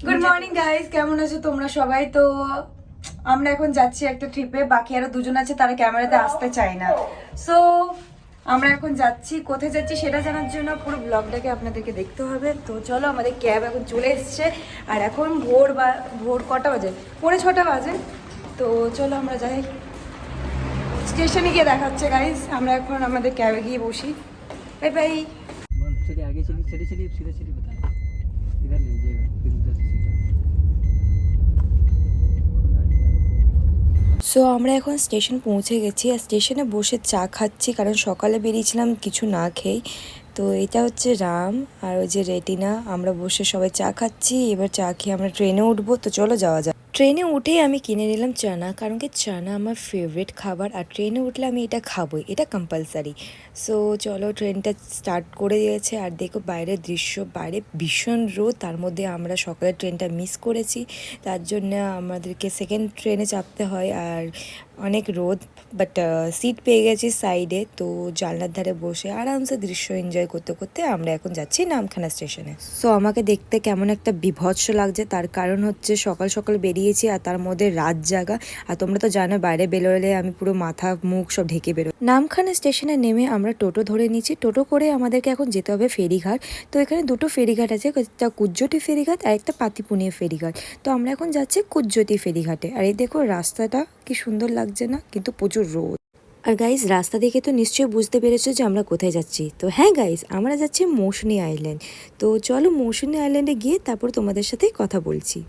Good morning guys, কেমন আছো তোমরা সবাই? তো আমরা এখন যাচ্ছি একটা ট্রিপে। বাকি আরো দুজন আছে, তারা ক্যামেরাতে আসতে চায় না। সো আমরা এখন যাচ্ছি, কোথায় যাচ্ছি সেটা জানার জন্য পুরো ব্লগটাকে আপনাদেরকে দেখতে হবে। তো চলো, আমাদের ক্যাব এখন চলে এসছে। আর এখন ভোর কটা বাজে? 6:45 বাজে। তো চলো আমরা যাই, স্টেশনে গিয়ে দেখাচ্ছে গাইস। আমরা এখন আমাদের ক্যাবে গিয়ে বসি। Bye bye. चलिए आगे चलिए, चलिए चलिए सीधा चलिए, बता इधर ले जाइएगा, फिर उधर से सीधा সো আমরা এখন স্টেশন পৌঁছে গেছি আর স্টেশনে বসে চা খাচ্ছি, কারণ সকালে বেরিয়েছিলাম কিছু না খেয়ে। তো এটা হচ্ছে রাম আর ওই যে রেটিনা, আমরা বসে সবাই চা খাচ্ছি। এবার চা খেয়ে আমরা ট্রেনে উঠবো। তো চলো যাওয়া যাক। ট্রেনে উঠেই আমি কিনে নিলাম চানা, কারণ কি চানা আমার ফেভারিট খাবার, আর ট্রেনে উঠলে আমি এটা খাবোই, এটা কম্পালসারি। সো চলো, ট্রেনটা স্টার্ট করে দিয়েছে। আর দেখো বাইরের দৃশ্য, বাইরে ভীষণ রোদ, তার মধ্যে আমরা সকালের ট্রেনটা মিস করেছি, তার জন্য আমাদেরকে সেকেন্ড ট্রেনে চাপতে হয়। আর অনেক রোদ, বাট সিট পেয়ে গেছি সাইডে। তো জানলার ধারে বসে আরামসে দৃশ্য এনজয় করতে করতে আমরা এখন যাচ্ছি নামখানা স্টেশনে। সো আমাকে দেখতে কেমন একটা বিভৎস লাগছে, তার কারণ হচ্ছে সকাল সকাল বেরিয়েছি আর তার মধ্যে রাত জাগা। আর তোমরা তো জানো বাইরে বেরোলে আমি পুরো মাথা মুখ সব ঢেকে বেরো। নামখানা স্টেশনে নেমে আমরা টোটো ধরে নিচ্ছি। টোটো করে আমাদেরকে এখন যেতে হবে ফেরিঘাট। তো এখানে দুটো ফেরিঘাট আছে, একটা কুজ্জটি ফেরিঘাট আর একটা পাতিপুনিয়া ফেরিঘাট। তো আমরা এখন যাচ্ছি কুজ্জটি ফেরিঘাটে। আর এই দেখো রাস্তাটা কি সুন্দর লাগছে না, কিন্তু প্রচুর রোদ। আর গাইজ, রাস্তা দেখে তো নিশ্চয়ই বুঝতে পেরেছো যে আমরা কোথায় যাচ্ছি। তো হ্যাঁ গাইজ, আমরা যাচ্ছি মৌসুনি আইল্যান্ড। তো চলো মৌসুনি আইল্যান্ডে গিয়ে তারপর তোমাদের সাথে কথা বলছি।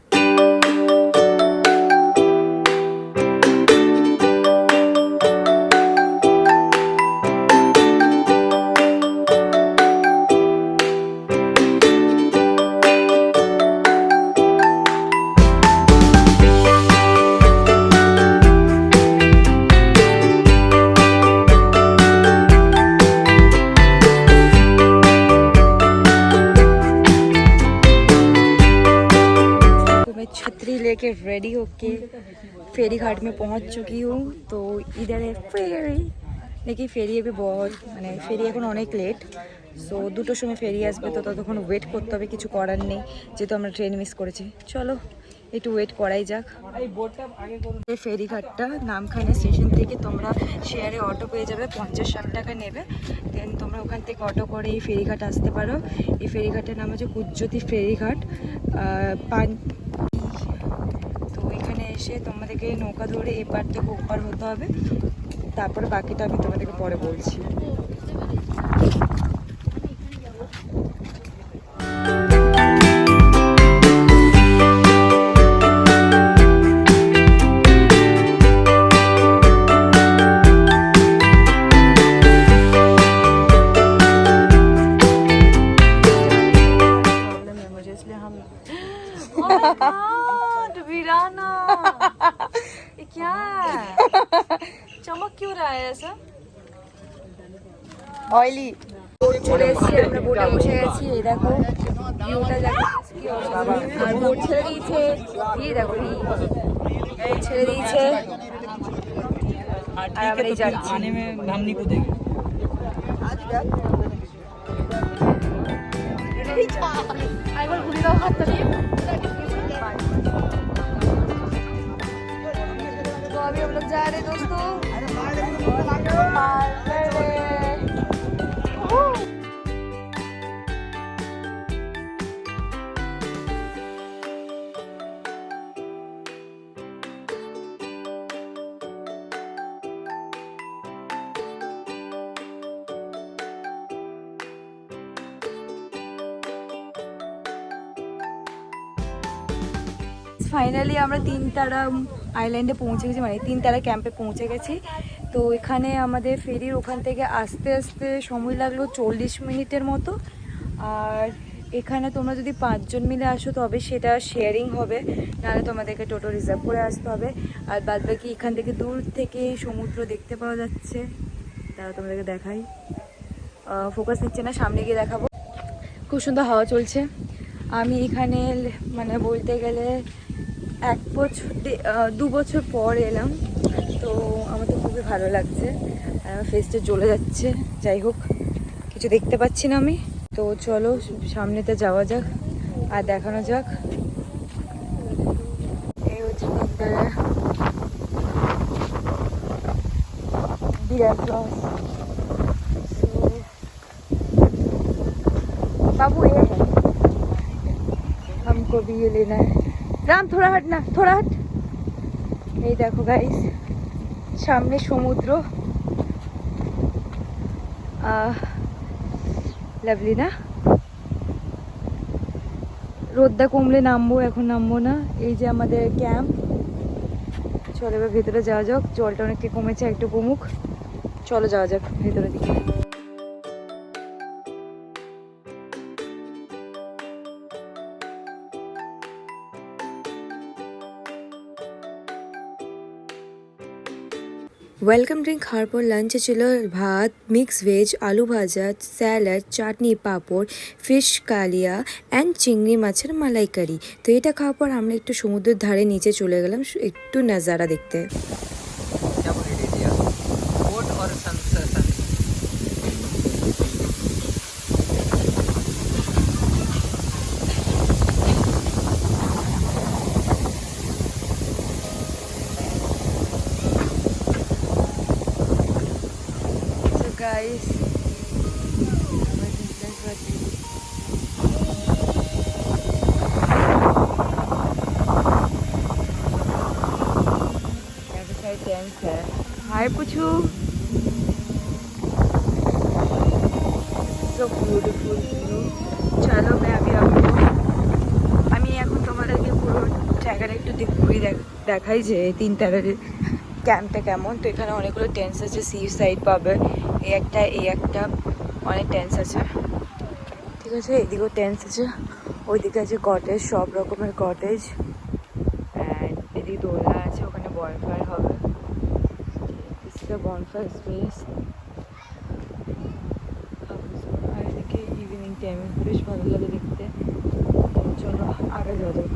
छतरी लेके रेडी होके फेरी घाट में पहुंच चुकी हूँ। तो इधर है फेरी, लेकिन फेरी अभी बहुत মানে ফেরি এখন অনেক লেট। সো দুটোর সময় ফেরি আসবে, তো ততক্ষণ ওয়েট করতে হবে, কিছু করার নেই যেহেতু আমরা ট্রেন মিস করেছি। চলো একটু ওয়েট করাই যাক। এই ফেরিঘাটটা নামখানা স্টেশন থেকে তোমরা শেয়ারে অটো পেয়ে যাবে, 50-60 টাকা নেবে। দেন তোমরা ওখান থেকে অটো করে এই ফেরিঘাট আসতে পারো। এই ফেরিঘাটের নাম হচ্ছে কুজ্জতি ফেরিঘাট। তো এখানে এসে তোমাদেরকে নৌকা ধরে এপার থেকে ওপার হতে হবে, তারপরে বাকিটা আমি তোমাদেরকে পরে বলছি। वीराना, ये क्या है? चमक क्यों रहा है ऐसा? ऑयली। চলে এসেছি, আমরা বোটে বসে গেছি। এই দেখো ভিউটা দেখো কি অসাধারণ। আর বোট ছেড়ে দিয়েছে, এই দেখো ছেড়ে দিয়েছে। আর আমরা এই যাচ্ছি। आने में नामनी को देंगे। একবার ঘুরে দাও হাতটা দিয়ে। तो अभी हम लोग जा रहे हैं दोस्तों मालदह। ফাইনালি আমরা তিনতারা আইল্যান্ডে পৌঁছে গেছি, মানে তিনতারা ক্যাম্পে পৌঁছে গেছি। তো এখানে আমাদের ফেরির ওখান থেকে আসতে আসতে সময় লাগলো 40 মিনিটের মতো। আর এখানে তোমরা যদি 5 জন মিলে আসো তবে সেটা শেয়ারিং হবে, নাহলে তোমাদেরকে টোটো রিজার্ভ করে আসতে হবে। আর বাদ বাকি এখান থেকে দূর থেকে সমুদ্র দেখতে পাওয়া যাচ্ছে। তারা তোমাদেরকে দেখাই, ফোকাস নিচ্ছে না, সামনে গিয়ে দেখাবো। খুব সুন্দর হাওয়া চলছে। আমি এখানে মানে বলতে গেলে 2 বছর পর এলাম, তো আমার তো খুবই ভালো লাগছে। আমার ফেসটা জ্বলে যাচ্ছে, যাই হোক কিছু দেখতে পাচ্ছি না আমি। তো চলো সামনেতে যাওয়া যাক আর দেখানো যাক হচ্ছে তিনতলা डियर क्रॉस। बाबू ये है, हमको भी ये लेना है। राम थोड़ा हट ना, थोड़ा हट। এই দেখো গাইস, সামনে সমুদ্র। লাভলি না? রোদটা কমলে নামবো, এখন নামবো না। এই যে আমাদের ক্যাম্প। চলো এবার ভেতরে যাওয়া যাক, জলটা অনেকটা কমেছে, একটু কমুক। চলো যাওয়া যাক ভেতরের দিকে। ওয়েলকাম ড্রিঙ্ক খাওয়ার পর লাঞ্চে ছিল ভাত, মিক্স ভেজ, আলু ভাজা, স্যালাড, চাটনি, পাঁপড়, ফিশ কালিয়া অ্যান্ড চিংড়ি মাছের মালাইকারি। তো এটা খাওয়ার পর আমরা একটু সমুদ্রের ধারে নিচে চলে গেলাম একটু নাজারা দেখতে। क्या बोल रही थी बोट और सनसेट। So guys, टेंस है। हाय पुछू, so beautiful view। चलो मैं अभी आपको আমি এখন তোমাদেরকে পুরো জায়গাটা একটু দেখাই যে তিন তারার ক্যাম্পটা কেমন। তো এখানে অনেকগুলো টেন্টস আছে, সি সাইড পাবে, এই একটা অনেক টেন্টস আছে, ঠিক আছে। এদিকেও টেন্টস আছে, ওইদিকে আছে কটেজ, সব রকমের কটেজ। অ্যান্ড এদিকে দোলনা আছে, ওখানে বনফায়ার হবে। This is the bonfire space. আর এদিকে ইভিনিং টাইমে বেশ ভালো লাগে দেখতে। চলো আগে যাওয়া যাক।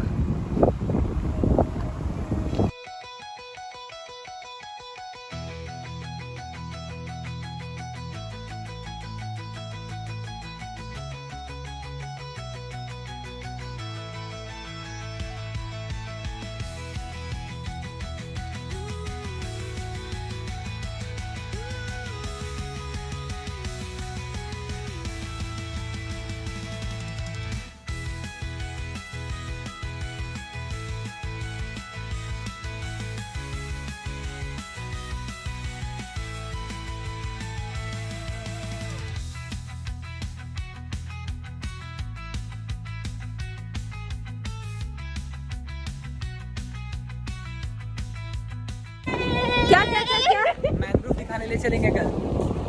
क्या क्या क्या क्या मैंग्रोव दिखाने ले चलेंगे कल,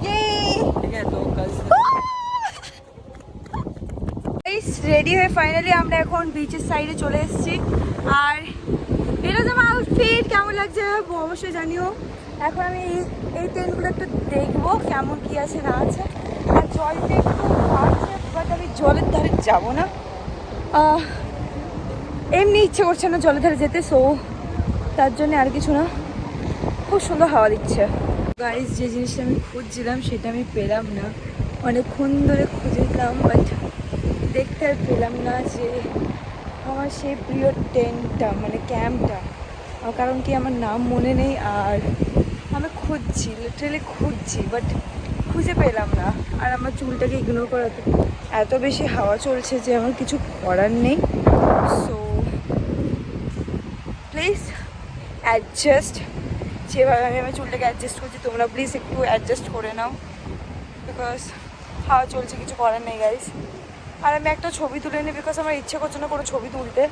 ये ठीक है? तो कल রেডি হয়ে ফাইনালি আমরা এখন বিচের সাইডে চলে এসেছি। আর এটা তো আমার আউটফিট কেমন লাগছে অবশ্যই জানিও। এখন আমি এই টেন্টগুলো একটু দেখবো কেমন কি আছে না আছে। আর জলটা একটু আছে, বাট আমি জলের ধারে যাবো না, এমনি ইচ্ছে করছে না জলের ধারে যেতে, সো তার জন্য আর কিছু না। খুব সুন্দর হাওয়া দিচ্ছে। গাইস, যে জিনিসটা আমি খুঁজছিলাম সেটা আমি পেলাম না, অনেকক্ষণ ধরে খুঁজেছিলাম, বাট দেখতে আর পেলাম না যে আমার সেই প্রিয় টেন্টটা, মানে ক্যাম্পটা। কারণ কি আমার নাম মনে নেই, আর আমি খুঁজছি, লিটারালি খুঁজছি, বাট খুঁজে পেলাম না। আর আমার চুলটাকে ইগনোর করাতে এত বেশি হাওয়া চলছে যে আমার কিছু করার নেই। সো প্লিজ অ্যাডজাস্ট, যেভাবে আমি আমার চুলটাকে অ্যাডজাস্ট করছি তোমরা প্লিজ একটু অ্যাডজাস্ট করে নাও, বিকজ হাওয়া চলছে, কিছু করার নেই গাইস। আর আমি একটা ছবি তুলে নিই, বিকজ আমার ইচ্ছে করছে না কোনো ছবি তুলতে।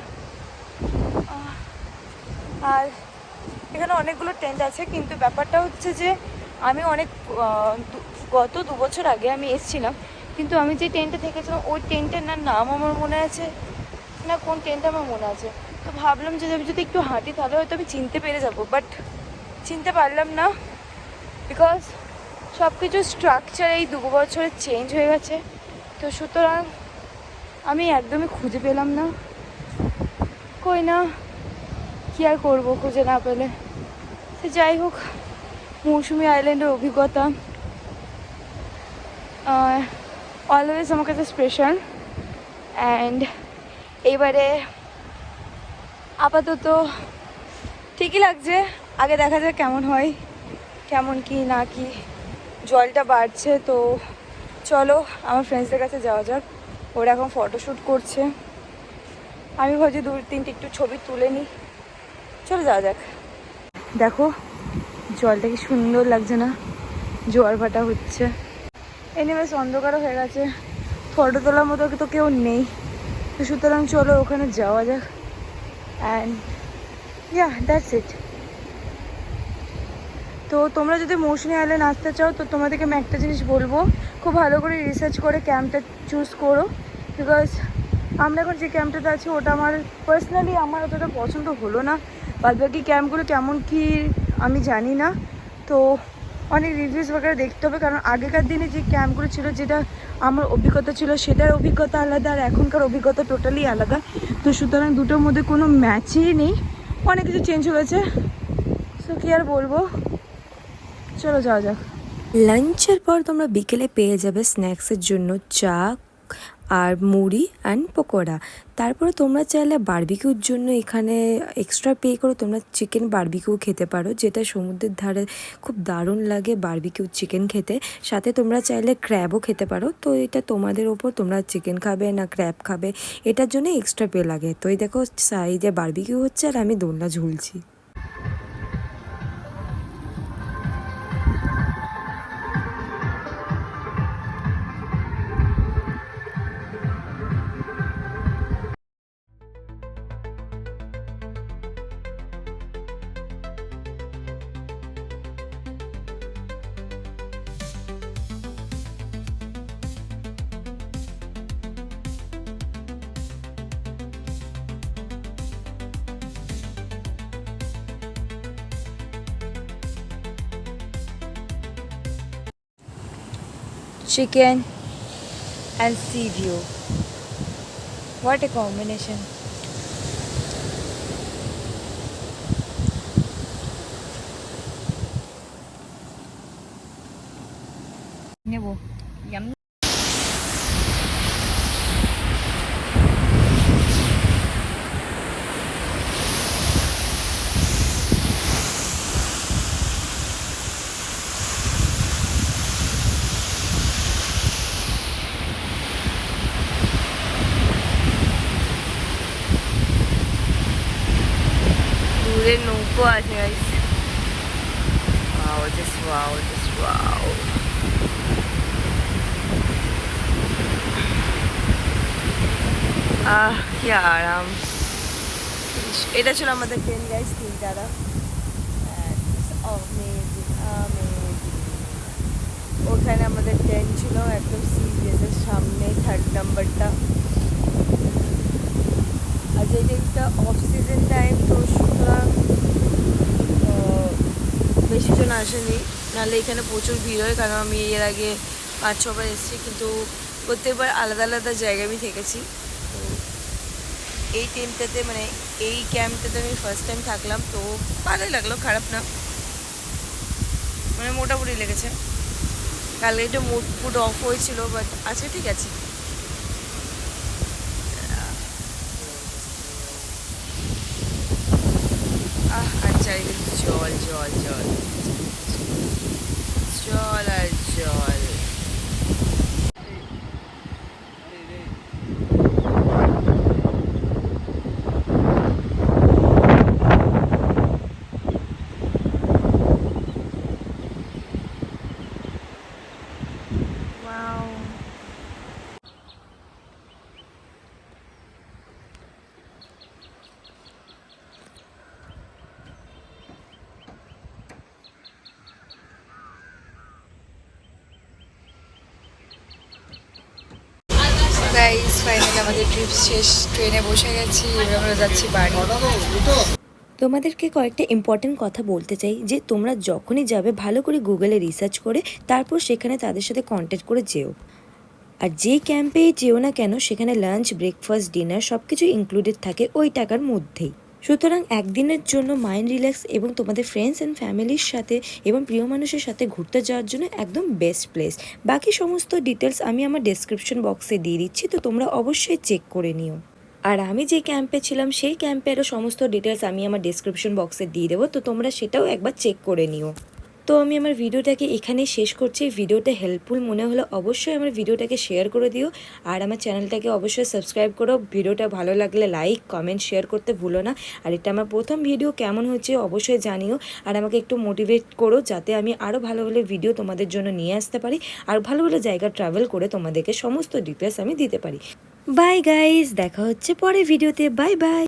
আর এখানে অনেকগুলো টেন্ট আছে, কিন্তু ব্যাপারটা হচ্ছে যে আমি গত 2 বছর আগে আমি এসেছিলাম, কিন্তু আমি যে টেন্টে থেকেছিলাম ওই টেন্টের না নাম আমার মনে আছে না কোন টেন্ট আমার মনে আছে। তো ভাবলাম যে আমি যদি একটু হাঁটি তাহলে হয়তো আমি চিনতে পেরে যাবো, বাট চিনতে পারলাম না, বিকজ সব কিছু স্ট্রাকচার এই 2 বছরে চেঞ্জ হয়ে গেছে। তো সুতরাং আমি একদমই খুঁজে পেলাম না। কই না, কী আর করবো খুঁজে না পেলে। সে যাই হোক, মৌসুমি আইল্যান্ডের অভিজ্ঞতা অলওয়েজ আমার কাছে স্পেশাল। অ্যান্ড এইবারে আপাতত ঠিকই লাগছে, আগে দেখা যাক কেমন হয়, কেমন কি না কি। জলটা বাড়ছে, তো চলো আমার ফ্রেন্ডসদের কাছে যাওয়া যাক। ওরা এখন ফটোশ্যুট করছে, আমি ভাবছি 2-3টি একটু ছবি তুলে নিই। চলো যাওয়া যাক। দেখো জলটা কি সুন্দর লাগছে না, জোয়ার ভাটা হচ্ছে। এনিওয়েজ অন্ধকারও হয়ে গেছে, ফটো তোলার মতো তো কেউ নেই, তো সুতরাং চলো ওখানে যাওয়া যাক। And yeah that's it. তো তোমরা যদি মৌসুমী আইল্যান্ড আসতে চাও, তো তোমাদেরকে আমি একটা জিনিস বলবো, খুব ভালো করে রিসার্চ করে ক্যাম্পটা চুজ করো। বিকজ আমরা এখন যে ক্যাম্পটাতে আছি ওটা আমার পার্সোনালি আমার অতটা পছন্দ হলো না। বাদবাকি ক্যাম্পগুলো কেমন কি আমি জানি না, তো অনেক রিভিউস বগেরা দেখতে হবে। কারণ আগেকার দিনে যে ক্যাম্পগুলো ছিল, যেটা আমার অভিজ্ঞতা ছিল, সেটার অভিজ্ঞতা আলাদা, আর এখনকার অভিজ্ঞতা টোটালি আলাদা। তো সুতরাং দুটোর মধ্যে কোনো ম্যাচই নেই, অনেক কিছু চেঞ্জ হয়েছে। সো কি আর বলবো, চলো যাওয়া যাক। লাঞ্চের পর তোমরা বিকেলে পেয়ে যাবে স্ন্যাক্সের জন্য চা আর মুড়ি অ্যান্ড পকোড়া। তারপরে তোমরা চাইলে বারবিকিউর জন্য এখানে এক্সট্রা পে করে তোমরা চিকেন বারবিকিউ খেতে পারো, যেটা সমুদ্রের ধারে খুব দারুণ লাগে বারবিকিউ চিকেন খেতে। সাথে তোমরা চাইলে ক্র্যাবও খেতে পারো, তো এটা তোমাদের ওপর, তোমরা চিকেন খাবে না ক্র্যাব খাবে, এটার জন্য এক্সট্রা পে লাগে। তো এই দেখো সাইডে বারবিকিউ হচ্ছে আর আমি দোলনা ঝুলছি। Chicken and sea view. What a combination. নেবো দূরে নৌকো আছে গাইস। ওয়াও। কি আরাম। এটা ছিল আমাদের ট্রেন গাইস, 3 তারা। ওখানে আমাদের ট্রেন ছিল একদম সি বেসের সামনে, 3rd নাম্বারটা। আর যেটা অফ সিজন টাইম, তো সুতরাং বেশি জন আসেনি, নাহলে এখানে প্রচুর ভিড় হয়। কারণ আমি এর আগে 5-6 বার এসেছি, কিন্তু প্রত্যেকবার আলাদা আলাদা জায়গায় আমি থেকেছি। তো এই টিমটাতে মানে এই ক্যাম্পটাতে আমি ফার্স্ট টাইম থাকলাম, তো ভালোই লাগলো, খারাপ না, মানে মোটামুটি লেগেছে। কালকে একটু মুড অফ হয়েছিল, বাট আজকে ঠিক আছে। আর চারিদিকে জল জল জল জল আর জল। গাইস ফাইনালি আমাদের ট্রিপ শেষ, ট্রেনে বসে গেছি, এবার আমরা যাচ্ছি বাড়ি। তোমাদেরকে কয়েকটা ইম্পর্টেন্ট কথা বলতে চাই, যে তোমরা যখনই যাবে ভালো করে গুগলে রিসার্চ করে তারপর সেখানে তাদের সাথে কন্ট্যাক্ট করে যেও। আর যে ক্যাম্পে যেও না কেন, সেখানে লাঞ্চ ব্রেকফাস্ট ডিনার সব কিছু ইনক্লুডেড থাকে ওই টাকার মধ্যেই। সুতরাং একদিনের জন্য মাইন্ড রিল্যাক্স এবং তোমাদের ফ্রেন্ডস অ্যান্ড ফ্যামিলির সাথে এবং প্রিয় মানুষের সাথে ঘুরতে যাওয়ার জন্য একদম বেস্ট প্লেস। বাকি সমস্ত ডিটেলস আমি আমার ডেসক্রিপশন বক্সে দিয়ে দিচ্ছি, তো তোমরা অবশ্যই চেক করে নিও। আর আমি যে ক্যাম্পে ছিলাম সেই ক্যাম্পেরও সমস্ত ডিটেলস আমি আমার ডেসক্রিপশন বক্সে দিয়ে দেবো, তো তোমরা সেটাও একবার চেক করে নিও। তো আমি আমার ভিডিওটাকে এখানেই শেষ করছি। ভিডিওটা হেল্পফুল মনে হলে অবশ্যই আমার ভিডিওটাকে শেয়ার করে দিও, আর আমার চ্যানেলটাকে অবশ্যই সাবস্ক্রাইব করো। ভিডিওটা ভালো লাগলে লাইক কমেন্ট শেয়ার করতে ভুলো না। আর এটা আমার প্রথম ভিডিও, কেমন হচ্ছে অবশ্যই জানিও, আর আমাকে একটু মোটিভেট করো যাতে আমি আরও ভালো ভালো ভিডিও তোমাদের জন্য নিয়ে আসতে পারি, আর ভালো ভালো জায়গা ট্রাভেল করে তোমাদেরকে সমস্ত ডিটেলস আমি দিতে পারি। বাই গাইস, দেখা হচ্ছে পরের ভিডিওতে। Bye bye.